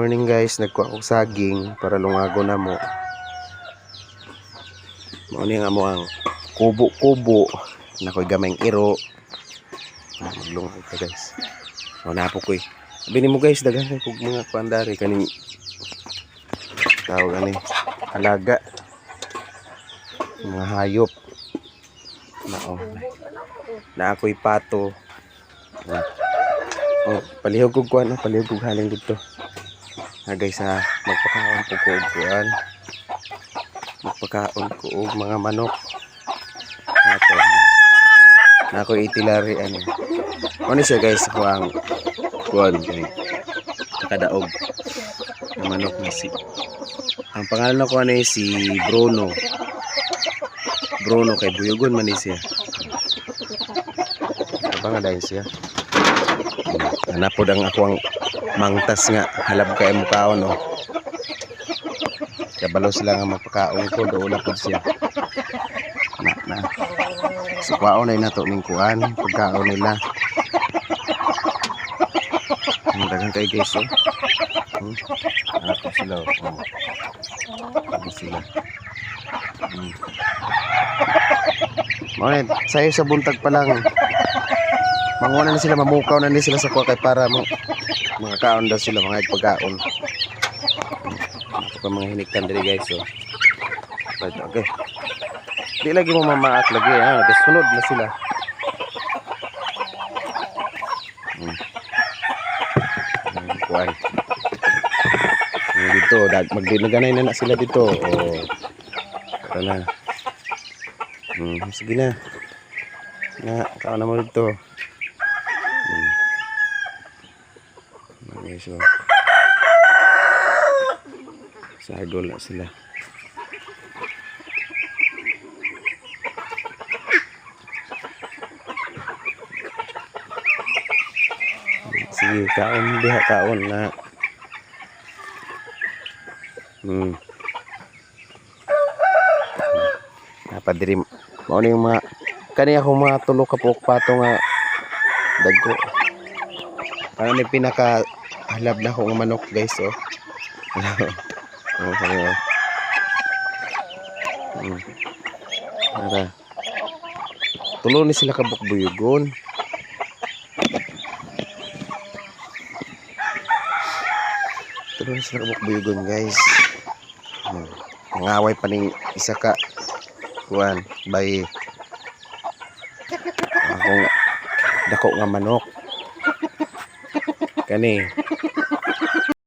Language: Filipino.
morning guys, nagkuha ko saging para lungago na mo. Morning nga mo ang kubo-kubo na ko'y gamayng iro. Maglungag ka guys. Napo ko eh. Sabi mo guys, daghan kong mga pandari kaning tawag ani alaga. Mga hayop. Na ako'y pato. Palihog kong kuhan, palihog kong haling dito. Guys ha, magpakaon po ko kuhan. Magpakaon ko og mga manok. Nato. Na ako'y itilari ano. Ano siya guys, ako ang kuhan kay kadaog na manok na si. Ang pangalan ko ano si Bruno. Bruno kay Buyogon man siya. Apa nga dahil siya? Hanapod ang ako ang mangtas nga halab kay mukaon no. Kabalo sila nga magpakaon ko doon na pod siya. Na. So kwaon ay nato ning kuan pagkaon nila. Dagan kay guys oh. Hanapod sila oh. Hanapod sila. Monit, sayo sa buntag pa lang. Manguna na sila, mamukaw na ni sila sa kuha kay para mo mga kaon daw sila, mga pagkaon. Ito pa mga hiniktan dali guys oh. Okay. Di lagi mo mamaak lagi ha, kasi sunod na sila. Kuhay. Dito, magdinaganay na sila dito. Oh. Ito na. Sige na. Kaon na mo dito. Okay, so sagol na sila. Sige, kaon diha, kaon na. Napadiri mao ni mga kaniya akong mga tulo ka pok pato nga dagko. Ano ni pinaka halab na akong manok guys oh. Okay. Ara. Tulo ni sila kabuk buyugon. Tulo ni sila kabuk buyugon guys. Ngaway pa ning isa ka kuan bay akong dako nga manok. Kani